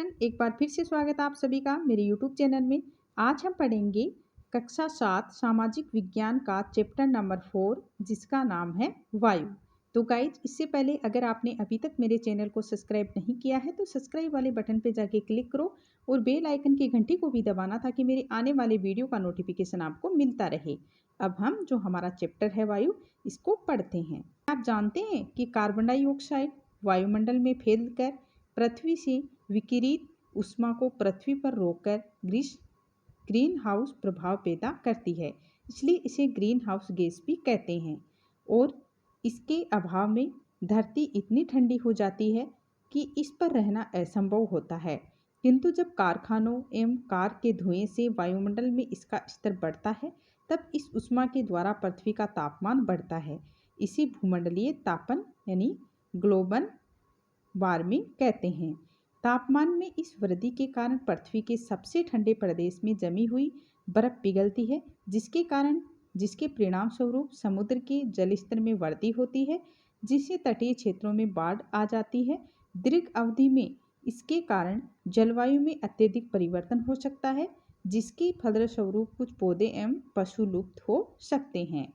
Everyone, एक बार फिर से स्वागत है आप सभी का मेरे यूट्यूब चैनल में। आज हम पढ़ेंगे कक्षा 7 सामाजिक विज्ञान का चैप्टर नंबर 4 जिसका नाम है वायु। तो गाइज, इससे पहले अगर आपने अभी तक मेरे चैनल को सब्सक्राइब नहीं किया है तो सब्सक्राइब वाले बटन पे जाके क्लिक करो और बेल आइकन की घंटी को भी दबाना ताकि मेरे आने वाले वीडियो का नोटिफिकेशन आपको मिलता रहे। अब हम जो हमारा चैप्टर है वायु, इसको पढ़ते हैं। आप जानते हैं कि कार्बन डाइऑक्साइड वायुमंडल में फैलकर पृथ्वी से विकिरित ऊष्मा को पृथ्वी पर रोककर ग्रीन हाउस प्रभाव पैदा करती है, इसलिए इसे ग्रीन हाउस गैस भी कहते हैं। और इसके अभाव में धरती इतनी ठंडी हो जाती है कि इस पर रहना असंभव होता है। किंतु जब कारखानों एवं कार के धुएं से वायुमंडल में इसका स्तर बढ़ता है तब इस ऊष्मा के द्वारा पृथ्वी का तापमान बढ़ता है। इसी भूमंडलीय तापन यानी ग्लोबल वार्मिंग कहते हैं। तापमान में इस वृद्धि के कारण पृथ्वी के सबसे ठंडे प्रदेश में जमी हुई बर्फ पिघलती है, जिसके परिणाम स्वरूप समुद्र के जल स्तर में वृद्धि होती है, जिससे तटीय क्षेत्रों में बाढ़ आ जाती है। दीर्घ अवधि में इसके कारण जलवायु में अत्यधिक परिवर्तन हो सकता है, जिसके फलस्वरूप कुछ पौधे एवं पशु लुप्त हो सकते हैं।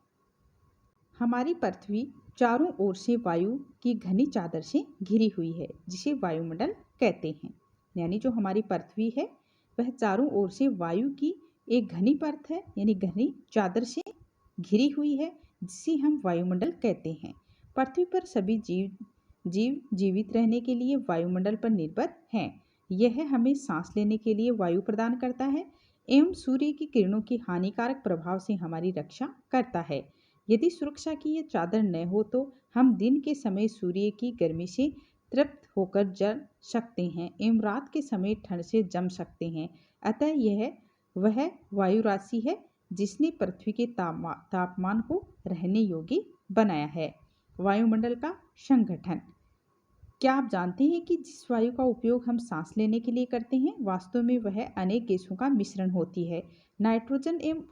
हमारी पृथ्वी चारों ओर से वायु की घनी चादर से घिरी हुई है, जिसे वायुमंडल कहते हैं। यानी जो हमारी पृथ्वी है वह चारों ओर से वायु की एक घनी परत है, यानी घनी चादर से घिरी हुई है, जिसे हम वायुमंडल कहते हैं। पृथ्वी पर सभी जीव जीवित रहने के लिए वायुमंडल पर निर्भर हैं। यह हमें सांस लेने के लिए वायु प्रदान करता है एवं सूर्य की किरणों के हानिकारक प्रभाव से हमारी रक्षा करता है। यदि सुरक्षा की यह चादर न हो तो हम दिन के समय सूर्य की गर्मी से तृप्त होकर जल सकते हैं एवं रात के समय ठंड से जम सकते हैं। अतः यह वह वायु राशि है जिसने पृथ्वी के तापमान को रहने योग्य बनाया है। वायुमंडल का संगठन। क्या आप जानते हैं कि जिस वायु का उपयोग हम सांस लेने के लिए करते हैं वास्तव में वह अनेक गैसों का मिश्रण होती है। नाइट्रोजन एवं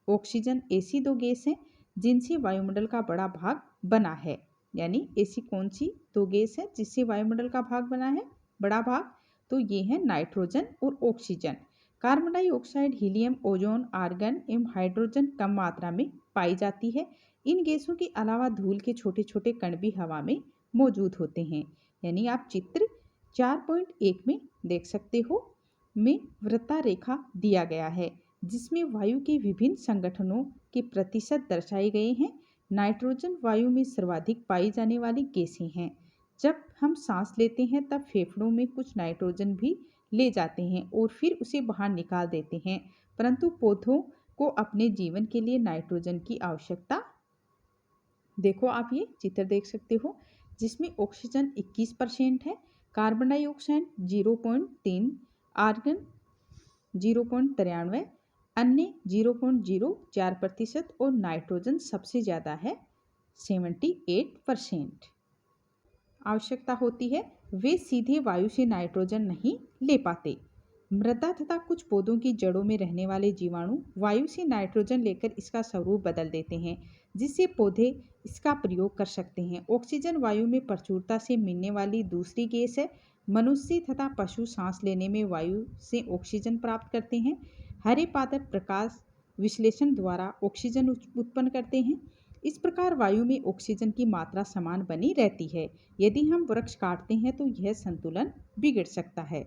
ऑक्सीजन ऐसी दो गैस हैं जिनसे वायुमंडल का बड़ा भाग बना है। यानी ऐसी कौन सी दो गैस है जिससे वायुमंडल का भाग बना है, बड़ा भाग? तो ये है नाइट्रोजन और oxygen. Carbon dioxide, helium, ozone, argon एवं हाइड्रोजन कम मात्रा में पाई जाती है। इन गैसों के अलावा धूल के छोटे छोटे कण भी हवा में मौजूद होते हैं। यानी आप चित्र 4.1 में देख सकते हो, में वृत्ता रेखा दिया गया है जिसमें वायु के विभिन्न संगठनों के प्रतिशत दर्शाए गए हैं। नाइट्रोजन वायु में सर्वाधिक पाई जाने वाली गैसें हैं। जब हम सांस लेते हैं तब फेफड़ों में कुछ नाइट्रोजन भी ले जाते हैं और फिर उसे बाहर निकाल देते हैं, परंतु पौधों को अपने जीवन के लिए नाइट्रोजन की आवश्यकता, देखो आप ये चित्र देख सकते हो, जिसमें ऑक्सीजन 21% है, कार्बन डाइऑक्साइड 0.3, आर्गन 0.93, अन्य 0.04% और नाइट्रोजन सबसे ज़्यादा है 78% आवश्यकता होती है। वे सीधे वायु से नाइट्रोजन नहीं ले पाते। मृदा तथा कुछ पौधों की जड़ों में रहने वाले जीवाणु वायु से नाइट्रोजन लेकर इसका स्वरूप बदल देते हैं, जिससे पौधे इसका प्रयोग कर सकते हैं। ऑक्सीजन वायु में प्रचुरता से मिलने वाली दूसरी गैस है। मनुष्य तथा पशु सांस लेने में वायु से ऑक्सीजन प्राप्त करते हैं। हरे पादप प्रकाश विश्लेषण द्वारा ऑक्सीजन उत्पन्न करते हैं। इस प्रकार वायु में ऑक्सीजन की मात्रा समान बनी रहती है। यदि हम वृक्ष काटते हैं तो यह संतुलन बिगड़ सकता है।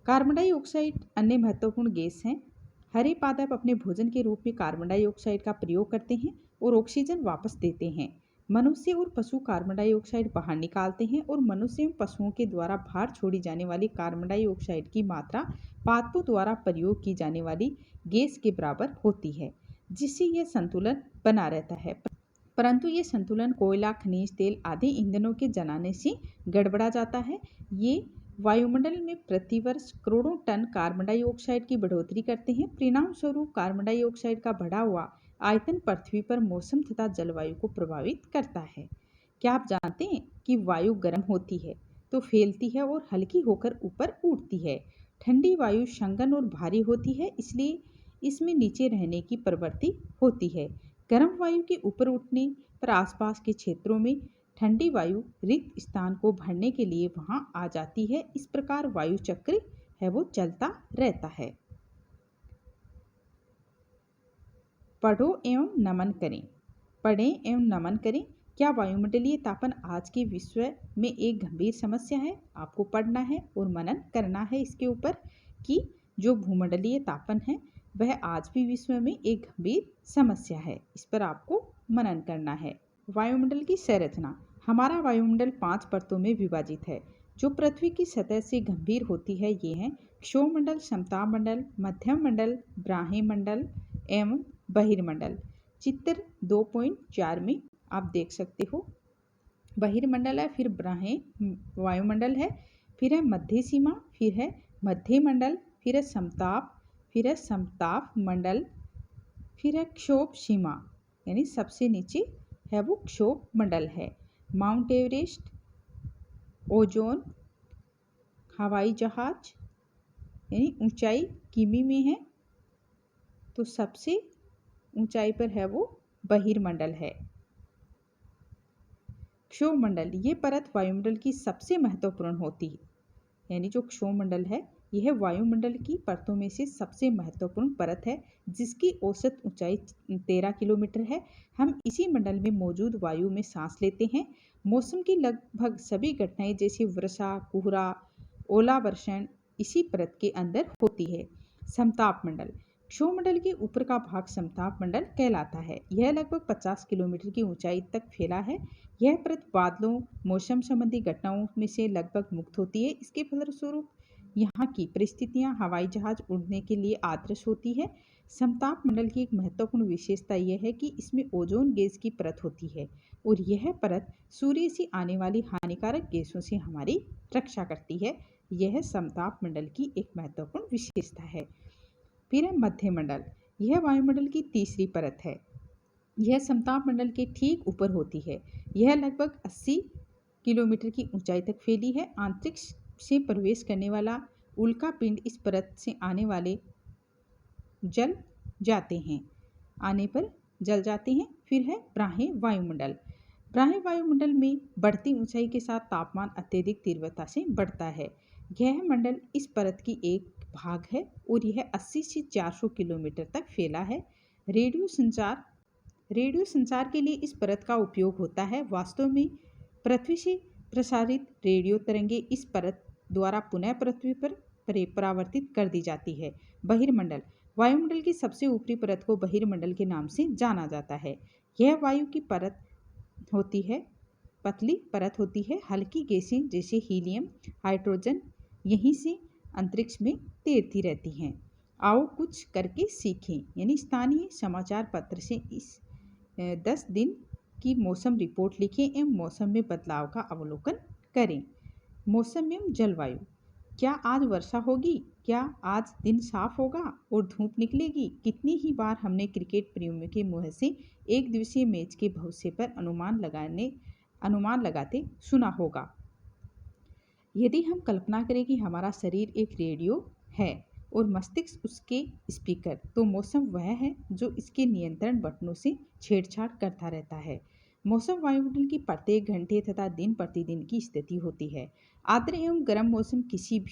कार्बन डाइऑक्साइड अन्य महत्वपूर्ण गैस हैं। हरे पादप अपने भोजन के रूप में कार्बन डाइऑक्साइड का प्रयोग करते हैं और ऑक्सीजन वापस देते हैं। मनुष्य और पशु कार्बन डाइऑक्साइड बाहर निकालते हैं और मनुष्य एवं पशुओं के द्वारा बाहर छोड़ी जाने वाली कार्बन डाइऑक्साइड की मात्रा पादपों द्वारा प्रयोग की जाने वाली गैस के बराबर होती है, जिससे यह संतुलन बना रहता है। परंतु ये संतुलन कोयला, खनिज तेल आदि ईंधनों के जलाने से गड़बड़ा जाता है। ये वायुमंडल में प्रतिवर्ष करोड़ों टन कार्बन डाइऑक्साइड की बढ़ोतरी करते हैं। परिणाम स्वरूप कार्बन डाइऑक्साइड का बढ़ा हुआ आयतन पृथ्वी पर मौसम तथा जलवायु को प्रभावित करता है। क्या आप जानते हैं कि वायु गर्म होती है तो फैलती है और हल्की होकर ऊपर उठती है। ठंडी वायु संघन और भारी होती है, इसलिए इसमें नीचे रहने की प्रवृत्ति होती है। गर्म वायु के ऊपर उठने पर आसपास के क्षेत्रों में ठंडी वायु रिक्त स्थान को भरने के लिए वहां आ जाती है। इस प्रकार वायु चक्र है वो चलता रहता है। पढ़ो एवं नमन करें। पढ़ें एवं नमन करें। क्या वायुमंडलीय तापन आज के विश्व में एक गंभीर समस्या है? आपको पढ़ना है और मनन करना है इसके ऊपर कि जो भूमंडलीय तापन है वह आज भी विश्व में एक गंभीर समस्या है। इस पर आपको मनन करना है। वायुमंडल की संरचना। हमारा वायुमंडल 5 परतों में विभाजित है जो पृथ्वी की सतह से गंभीर होती है। ये हैं क्षोमंडल, समताप मंडल, मध्यम मंडल, ब्राह्मी मंडल एवं बहिर्मंडल। चित्र 2.4 में आप देख सकते हो। बहिर्मंडल है, फिर ब्राह्मी वायुमंडल है, फिर है मध्य सीमा, फिर है मध्य मंडल, फिर है समताप, फिर है समताप मंडल, फिर है क्षोभ सीमा यानी सबसे नीचे है वो क्षोभ मंडल है। माउंट एवरेस्ट, ओजोन, हवाई जहाज यानी ऊंचाई किमी में है तो सबसे ऊंचाई पर है वो बहिर्मंडल है। क्षोभमंडल, ये परत वायुमंडल की सबसे महत्वपूर्ण होती है। यानी जो क्षोभमंडल है यह वायुमंडल की परतों में से सबसे महत्वपूर्ण परत है जिसकी औसत ऊंचाई 13 किलोमीटर है। हम इसी मंडल में मौजूद वायु में सांस लेते हैं। मौसम की लगभग सभी घटनाएं जैसे वर्षा, कोहरा, ओलावर्षण इसी परत के अंदर होती है। समताप मंडल, क्षोभमंडल के ऊपर का भाग समताप मंडल कहलाता है। यह लगभग 50 किलोमीटर की ऊंचाई तक फैला है। यह परत बादलों, मौसम संबंधी घटनाओं में से लगभग मुक्त होती है। इसके फलस्वरूप यहाँ की परिस्थितियाँ हवाई जहाज उड़ने के लिए आदर्श होती है। समताप मंडल की एक महत्वपूर्ण विशेषता यह है कि इसमें ओजोन गैस की परत होती है और यह परत सूर्य से आने वाली हानिकारक गैसों से हमारी रक्षा करती है। यह समताप मंडल की एक महत्वपूर्ण विशेषता है। फिर है मध्य मंडल, यह वायुमंडल की तीसरी परत है। यह समताप मंडल के ठीक ऊपर होती है। यह लगभग 80 किलोमीटर की ऊंचाई तक फैली है। अंतरिक्ष से प्रवेश करने वाला उल्का पिंड इस परत से आने पर जल जाते हैं। फिर है ब्राह्मी वायुमंडल। ब्राह्मी वायुमंडल में बढ़ती ऊंचाई के साथ तापमान अत्यधिक तीव्रता से बढ़ता है। यह मंडल इस परत की एक भाग है और यह 80 से 400 किलोमीटर तक फैला है। रेडियो संचार के लिए इस परत का उपयोग होता है। वास्तव में पृथ्वी से प्रसारित रेडियो तरंगे इस परत द्वारा पुनः पृथ्वी पर परावर्तित कर दी जाती है। बहिर्मंडल, वायुमंडल की सबसे ऊपरी परत को बहिर्मंडल के नाम से जाना जाता है। यह वायु की परत होती है, पतली परत होती है। हल्की गैसें जैसे हीलियम, हाइड्रोजन यहीं से अंतरिक्ष में तैरती रहती हैं। आओ कुछ करके सीखें यानी स्थानीय समाचार पत्र से इस 10 दिन की मौसम रिपोर्ट लिखें एवं मौसम में बदलाव का अवलोकन करें। मौसम एवं जलवायु, क्या आज वर्षा होगी? क्या आज दिन साफ होगा और धूप निकलेगी? कितनी ही बार हमने क्रिकेट प्रेमियों के मुंह से एक दिवसीय मैच के भविष्य पर अनुमान लगाते सुना होगा। यदि हम कल्पना करें कि हमारा शरीर एक रेडियो है और मस्तिष्क उसके स्पीकर, तो मौसम वह है जो इसके नियंत्रण बटनों से छेड़छाड़ करता रहता है। मौसम वायुमंडल की प्रत्येक घंटे तथा दिन प्रतिदिन की स्थिति होती है। आर्द्र एवं गर्म मौसम किसी को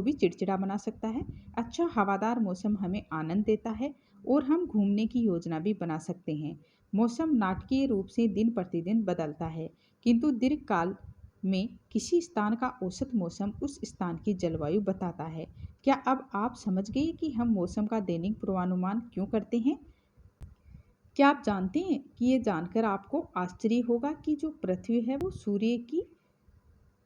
भी चिड़चिड़ा बना सकता है। अच्छा हवादार मौसम हमें आनंद देता है और हम घूमने की योजना भी बना सकते हैं। मौसम नाटकीय रूप से दिन प्रतिदिन बदलता है, किंतु दीर्घकाल में किसी स्थान का औसत मौसम उस स्थान की जलवायु बताता है। क्या अब आप समझ गए कि हम मौसम का दैनिक पूर्वानुमान क्यों करते हैं? क्या आप जानते हैं कि ये जानकर आपको आश्चर्य होगा कि जो पृथ्वी है वो सूर्य की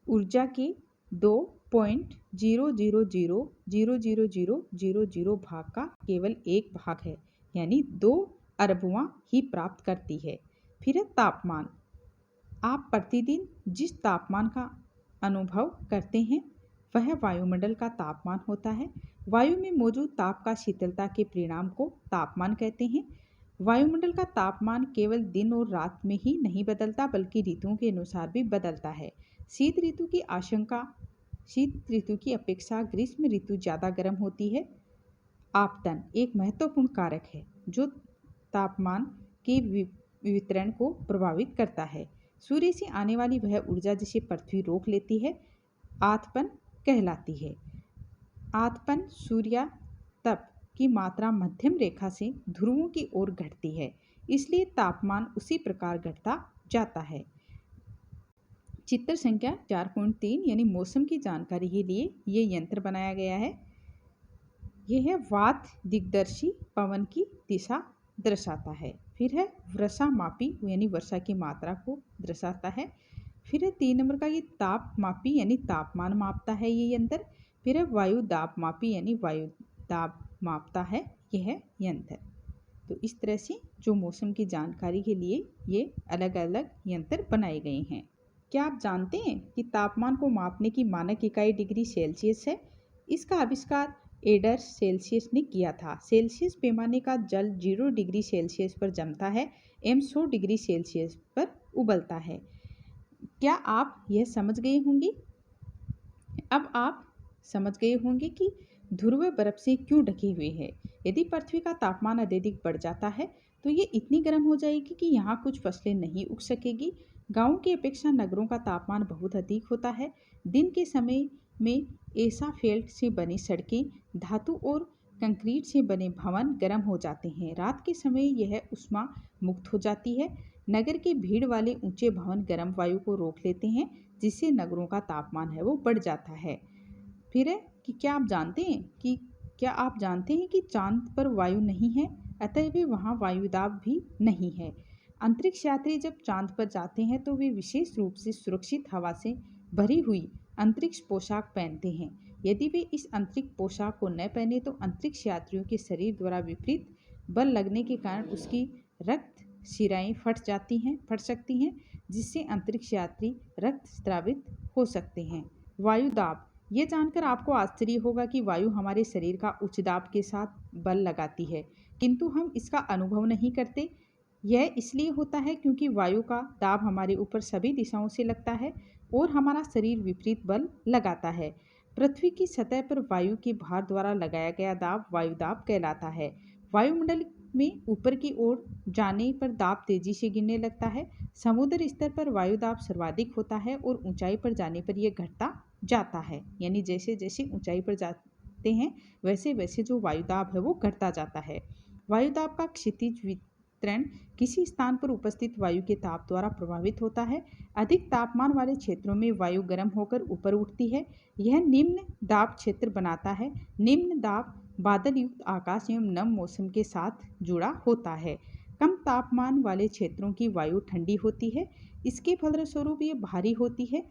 ऊर्जा के 2.00000000 भाग का केवल एक भाग है, यानी 2 अरबवां ही प्राप्त करती है। फिर है तापमान। आप प्रतिदिन जिस तापमान का अनुभव करते हैं वह वायुमंडल का तापमान होता है। वायु में मौजूद ताप का शीतलता के परिणाम को तापमान कहते हैं। वायुमंडल का तापमान केवल दिन और रात में ही नहीं बदलता बल्कि ऋतुओं के अनुसार भी बदलता है। शीत ऋतु की अपेक्षा ग्रीष्म ऋतु ज़्यादा गर्म होती है। आपतन एक महत्वपूर्ण कारक है जो तापमान के वितरण को प्रभावित करता है। सूर्य से आने वाली वह ऊर्जा जिसे पृथ्वी रोक लेती है आतपन कहलाती है। आतपन सूर्य तप की मात्रा मध्यम रेखा से ध्रुवों की ओर घटती है, इसलिए तापमान उसी प्रकार घटता जाता है। चित्र संख्या 4.3 यानी मौसम की जानकारी के लिए ये यंत्र बनाया गया है। यह है वात दिग्दर्शी पवन की दिशा दर्शाता है। फिर है वर्षा मापी यानी वर्षा की मात्रा को दर्शाता है। फिर है 3 नंबर का ये ताप मापी यानी तापमान मापता है ये यंत्र। फिर है वायु दाब मापी यानी वायु दाब मापता है यह यंत्र। तो इस तरह से जो मौसम की जानकारी के लिए ये अलग अलग यंत्र बनाए गए हैं। क्या आप जानते हैं कि तापमान को मापने की मानक इकाई डिग्री सेल्सियस है? इसका आविष्कार एडर सेल्सियस ने किया था। सेल्सियस पैमाने का जल 0 डिग्री सेल्सियस पर जमता है एवं 100 डिग्री सेल्सियस पर उबलता है। क्या आप यह समझ गए होंगे? अब आप समझ गए होंगे कि ध्रुव बर्फ से क्यों ढके हुए हैं। यदि पृथ्वी का तापमान अत्यधिक बढ़ जाता है तो ये इतनी गर्म हो जाएगी कि यहाँ कुछ फसलें नहीं उग सकेगी। गांवों की अपेक्षा नगरों का तापमान बहुत अधिक होता है। दिन के समय में एसाफेल्ट से बनी सड़कें, धातु और कंक्रीट से बने भवन गर्म हो जाते हैं। रात के समय यह ऊष्मा मुक्त हो जाती है। नगर के भीड़ वाले ऊंचे भवन गर्म वायु को रोक लेते हैं, जिससे नगरों का तापमान है वो बढ़ जाता है। फिर है कि क्या आप जानते हैं कि चांद पर वायु नहीं है, अतः वे वहाँ वायुदाब भी नहीं है। अंतरिक्ष यात्री जब चांद पर जाते हैं तो वे विशेष रूप से सुरक्षित हवा से भरी हुई अंतरिक्ष पोशाक पहनते हैं। यदि वे इस अंतरिक्ष पोशाक को न पहने तो अंतरिक्ष यात्रियों के शरीर द्वारा विपरीत बल लगने के कारण उसकी रक्त शिराएं फट सकती हैं, जिससे अंतरिक्ष यात्री रक्त स्रावित हो सकते हैं। वायु दाब, ये जानकर आपको आश्चर्य होगा कि वायु हमारे शरीर का उच्च दाब के साथ बल लगाती है, किंतु हम इसका अनुभव नहीं करते। यह इसलिए होता है क्योंकि वायु का दाब हमारे ऊपर सभी दिशाओं से लगता है और हमारा शरीर विपरीत बल लगाता है। पृथ्वी की सतह पर वायु के भार द्वारा लगाया गया दाब वायु दाब कहलाता है। वायुमंडल में ऊपर की ओर जाने पर दाब तेजी से गिरने लगता है। समुद्र स्तर पर वायु दाब सर्वाधिक होता है और ऊंचाई पर जाने पर यह घटता जाता है। यानी जैसे जैसे ऊंचाई पर जाते हैं वैसे वैसे जो वायु दाब है वो घटता जाता है। वायु दाब का क्षितिज वितरण किसी स्थान पर उपस्थित वायु के ताप द्वारा प्रभावित होता है। अधिक तापमान वाले क्षेत्रों में वायु गर्म होकर ऊपर उठती है। यह निम्न दाब क्षेत्र बनाता है। निम्न दाब बादल युक्त आकाश एवं नम मौसम के साथ जुड़ा होता है। कम तापमान वाले क्षेत्रों की वायु ठंडी होती है। इसके फलस्वरूप ये भारी होती है।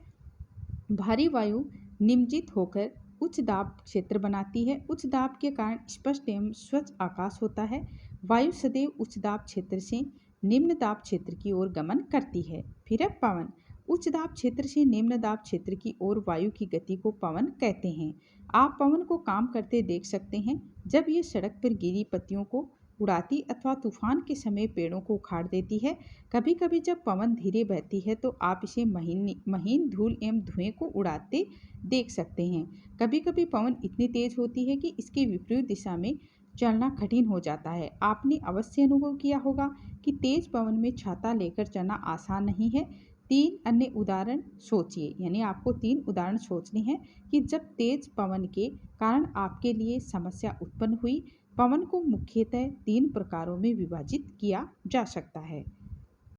भारी वायु निमज्जित होकर उच्च दाब क्षेत्र बनाती है। उच्च दाब के कारण स्पष्ट एवं स्वच्छ आकाश होता है। वायु सदैव उच्च दाब क्षेत्र से निम्न दाब क्षेत्र की ओर गमन करती है। फिर है पवन। उच्च दाब क्षेत्र से निम्न दाब क्षेत्र की ओर वायु की गति को पवन कहते हैं। आप पवन को काम करते देख सकते हैं। जब ये सड़क पर गिरी पत्तियों को उड़ाती अथवा तूफान के समय पेड़ों को उखाड़ देती है। कभी कभी जब पवन धीरे बहती है तो आप इसे महीन धूल एवं धुएं को उड़ाते देख सकते हैं। कभी कभी पवन इतनी तेज होती है कि इसके विपरीत दिशा में चलना कठिन हो जाता है। आपने अवश्य अनुभव किया होगा कि तेज पवन में छाता लेकर चलना आसान नहीं है। 3 अन्य उदाहरण सोचिए, यानी आपको 3 उदाहरण सोचने हैं कि जब तेज पवन के कारण आपके लिए समस्या उत्पन्न हुई। पवन को मुख्यतः 3 प्रकारों में विभाजित किया जा सकता है।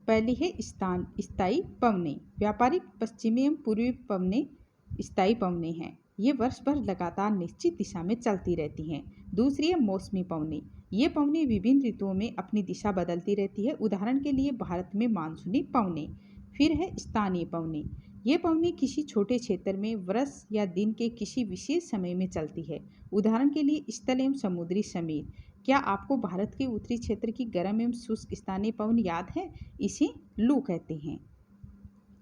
पहली है स्थायी पवनें। व्यापारिक पश्चिमी एवं पूर्वी पवनें स्थायी पवनें हैं। ये वर्ष भर लगातार निश्चित दिशा में चलती रहती हैं। दूसरी है मौसमी पवनें। ये पवनें विभिन्न ऋतुओं में अपनी दिशा बदलती रहती है। उदाहरण के लिए भारत में मानसूनी पवनें। फिर है स्थानीय पवनें। ये पवनें किसी छोटे क्षेत्र में वर्ष या दिन के किसी विशेष समय में चलती है। उदाहरण के लिए स्थल एवं समुद्री समीर। क्या आपको भारत के उत्तरी क्षेत्र की गर्म एवं शुष्क स्थानीय पवन याद है? इसे लू कहते हैं।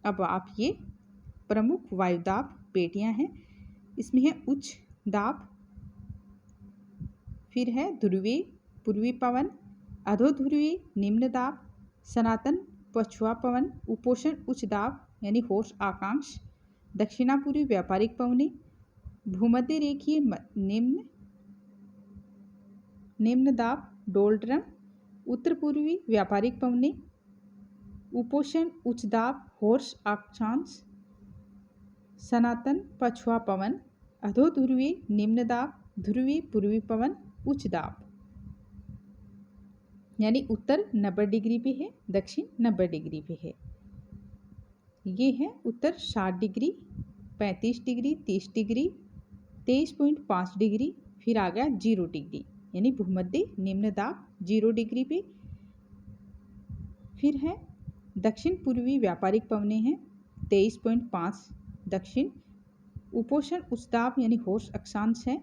अब आप ये प्रमुख वायुदाब पेटियां हैं। इसमें है उच्च दाब, फिर है ध्रुवीय पूर्वी पवन, अधोध्रुवीय निम्न दाब, सनातन पछुआ पवन, उपोषण उच्च दाब यानी होश आकांक्ष, दक्षिणापूर्वी व्यापारिक पवनें, भूमध्य रेखीय निम्न दाब डोल्ड्रम, उत्तर पूर्वी व्यापारिक पवनें, उपोष्ण उच्च दाब हॉर्स अक्षांश, सनातन पछुआ पवन, अधो ध्रुवीय निम्न दाब, ध्रुवीय पूर्वी पवन उच्च दाब। यानी उत्तर 90 डिग्री पे है, दक्षिण 90 डिग्री पे है। ये है उत्तर 60 डिग्री, 35 डिग्री, 30 डिग्री, 23.5 डिग्री, फिर आ गया 0 डिग्री यानी भूमध्य निम्न दाब 0 डिग्री पे। फिर है दक्षिण पूर्वी व्यापारिक पवनें हैं 23.5 दक्षिण, उपोष्ण उच्च दाब यानी हॉर्स अक्षांश है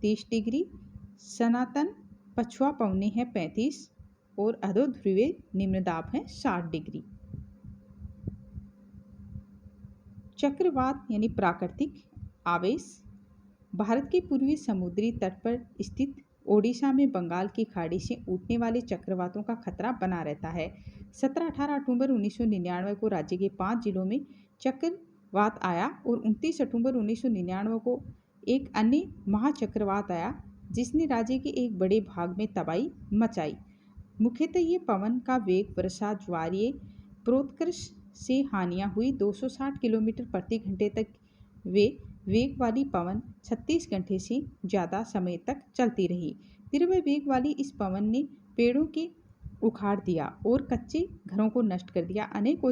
30 डिग्री, सनातन पछुआ पवनें हैं 35 और अधो ध्रुवीय निम्न दाब है 60 डिग्री। चक्रवात यानी प्राकृतिक आवेश भारत के पूर्वी समुद्री तट पर स्थित ओडिशा में बंगाल की खाड़ी से उठने वाले चक्रवातों का खतरा बना रहता है। 17-18 अक्टूबर 1999 को राज्य के 5 जिलों में चक्रवात आया और 29 अक्टूबर 1999 को एक अन्य महाचक्रवात आया जिसने राज्य के एक बड़े भाग में तबाही मचाई। मुख्यतः ये पवन का वेग वर्षा ज्वारीय प्रोत्कर्ष से हानियां हुई। 260 किलोमीटर प्रति घंटे तक वे वेग वाली पवन 36 घंटे से ज़्यादा समय तक चलती रही। तीव्र वेग वाली इस पवन ने पेड़ों के उखाड़ दिया और कच्चे घरों को नष्ट कर दिया। अनेक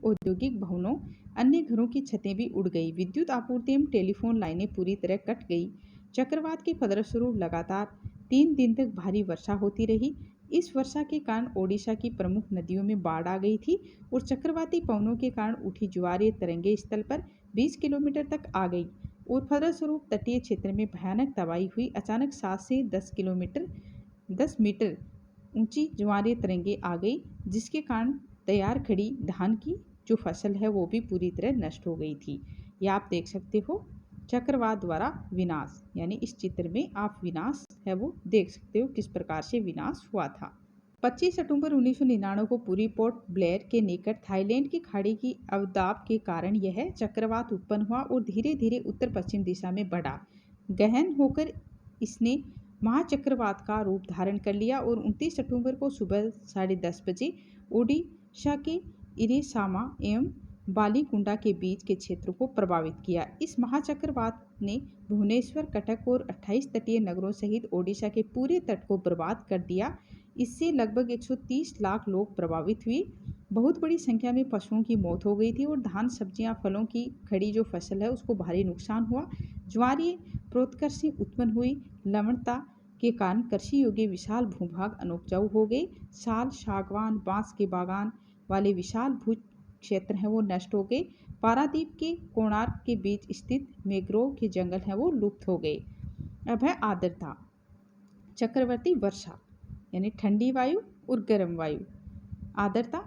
औद्योगिक भवनों, अन्य घरों की छतें भी उड़ गई। विद्युत आपूर्ति एवं टेलीफोन लाइनें पूरी तरह कट गई। चक्रवात के फलस्वरूप लगातार 3 दिन तक भारी वर्षा होती रही। इस वर्षा के कारण ओडिशा की प्रमुख नदियों में बाढ़ आ गई थी और चक्रवाती पवनों के कारण उठी ज्वारीय तरंगें स्थल पर 20 किलोमीटर तक आ गई और फलस्वरूप तटीय क्षेत्र में भयानक तबाही हुई। अचानक 7 से 10 मीटर ऊंची ज्वारीय तरंगें आ गई जिसके कारण तैयार खड़ी धान की जो फसल है वो भी पूरी तरह नष्ट हो गई थी। यह आप देख सकते हो चक्रवात द्वारा विनाश, यानी इस चित्र में आप विनाश है वो देख सकते हो किस प्रकार से विनाश हुआ था। 25 अक्टूबर 1999 को पूरी पोर्ट ब्लेयर के निकट थाईलैंड की खाड़ी की अवदाब के कारण यह चक्रवात उत्पन्न हुआ और धीरे धीरे उत्तर पश्चिम दिशा में बढ़ा। गहन होकर इसने महाचक्रवात का रूप धारण कर लिया और 29 अक्टूबर को सुबह 10:30 बजे ओडिशा के इरेसामा एवं बालीकुंडा के बीच के क्षेत्र को प्रभावित किया। इस महाचक्रवात ने भुवनेश्वर, कटक और 28 तटीय नगरों सहित ओडिशा के पूरे तट को बर्बाद कर दिया। इससे लगभग 130 लाख लोग प्रभावित हुए। बहुत बड़ी संख्या में पशुओं की मौत हो गई थी और धान, सब्जियां, फलों की खड़ी जो फसल है उसको भारी नुकसान हुआ। ज्वारीय प्रोत्कर्ष से उत्पन्न हुई लवणता के कारण कृषि योग्य विशाल भूभाग अनुपजाऊ हो गए। साल, सागवान, बांस के बागान वाले विशाल भू क्षेत्र हैं वो नष्ट हो गए। पारादीप के कोणार्क के बीच स्थित मैंग्रोव के जंगल हैं वो लुप्त हो गए। अब है आर्द्रता। चक्रवर्ती वर्षा यानी ठंडी वायु और गर्म वायु। आर्द्रता,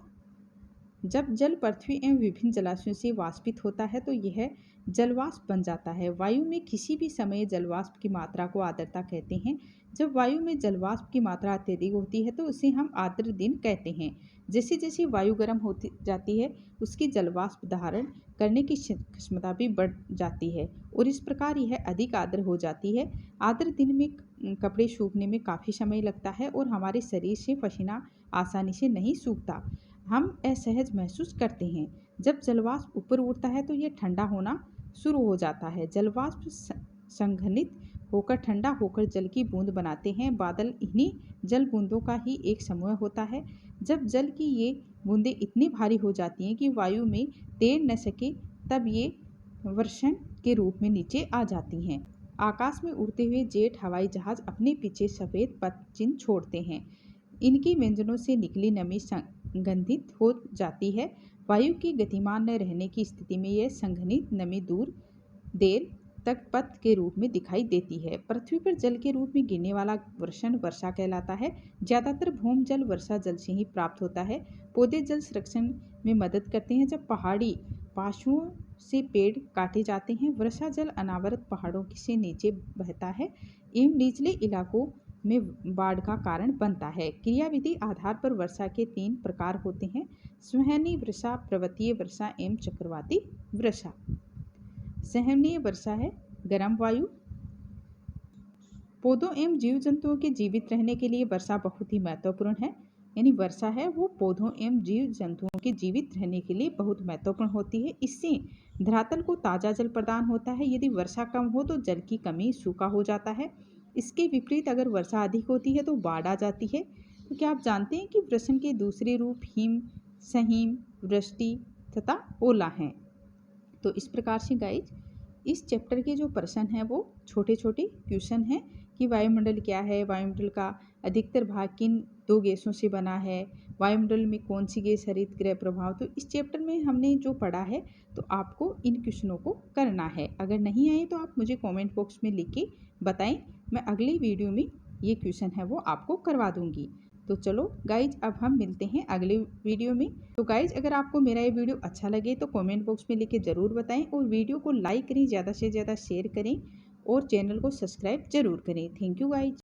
जब जल पृथ्वी एवं विभिन्न जलाशयों से वाष्पित होता है तो यह जलवाष्प बन जाता है। वायु में किसी भी समय जलवाष्प की मात्रा को आर्द्रता कहते हैं। जब वायु में जलवाष्प की मात्रा अत्यधिक होती है तो उसे हम आर्द्र दिन कहते हैं। जैसे जैसे वायु गर्म होती जाती है उसकी जलवाष्प धारण करने की क्षमता भी बढ़ जाती है और इस प्रकार यह अधिक आर्द्र हो जाती है। आर्द्र दिन में कपड़े सूखने में काफ़ी समय लगता है और हमारे शरीर से पसीना आसानी से नहीं सूखता। हम असहज महसूस करते हैं। जब जलवाष्प ऊपर उड़ता है तो यह ठंडा होना शुरू हो जाता है। जलवाष्प संघनित होकर ठंडा होकर जल की बूंद बनाते हैं। बादल इन्हीं जल बूंदों का ही एक समूह होता है। जब जल की ये बूंदें इतनी भारी हो जाती हैं कि वायु में तैर न सके तब ये वर्षण के रूप में नीचे आ जाती हैं। आकाश में उड़ते हुए जेट हवाई जहाज अपने पीछे सफ़ेद पथ चिन्ह छोड़ते हैं। इनकी व्यंजनों से निकली नमी संघनित हो जाती है। वायु की गतिमान न रहने की स्थिति में यह संघनित नमी देर तक पथ के रूप में दिखाई देती है। पृथ्वी पर जल के रूप में गिरने वाला वर्षण वर्षा कहलाता है। ज़्यादातर भूम जल वर्षा जल से ही प्राप्त होता है। पौधे जल संरक्षण में मदद करते हैं। जब पहाड़ी पार्श्वों से पेड़ काटे जाते हैं, वर्षा जल अनावृत पहाड़ों से नीचे बहता है एवं निचले इलाकों में बाढ़ का कारण बनता है। क्रियाविधि आधार पर वर्षा के 3 प्रकार होते हैं: संवहनीय वर्षा, पर्वतीय वर्षा एवं चक्रवाती वर्षा। संवहनीय वर्षा है गर्म वायु। पौधों एवं जीव जंतुओं के जीवित रहने के लिए वर्षा बहुत ही महत्वपूर्ण है। यानी वर्षा है वो पौधों एवं जीव जंतुओं के जीवित रहने के लिए बहुत महत्वपूर्ण होती है। इससे धरातल को ताज़ा जल प्रदान होता है। यदि वर्षा कम हो तो जल की कमी, सूखा हो जाता है। इसके विपरीत अगर वर्षा अधिक होती है तो बाढ़ आ जाती है। तो क्या आप जानते हैं कि वृषण के दूसरे रूप हिम, सहिम, वृष्टि तथा ओला हैं। तो इस प्रकार से गाइज इस चैप्टर के जो प्रश्न हैं वो छोटे छोटे क्वेश्चन हैं कि वायुमंडल क्या है, वायुमंडल का अधिकतर भाग किन दो गैसों से बना है, वायुमंडल में कौन सी गैस हरित गृह प्रभाव। तो इस चैप्टर में हमने जो पढ़ा है तो आपको इन क्वेश्चनों को करना है। अगर नहीं आए तो आप मुझे कमेंट बॉक्स में लिख के बताएं, मैं अगली वीडियो में ये क्वेश्चन है वो आपको करवा दूंगी। तो चलो गाइज अब हम मिलते हैं अगले वीडियो में। तो गाइज अगर आपको मेरा ये वीडियो अच्छा लगे तो कमेंट बॉक्स में लिख के ज़रूर बताएं और वीडियो को लाइक करें, ज़्यादा से ज़्यादा शेयर करें और चैनल को सब्सक्राइब जरूर करें। Thank you guys.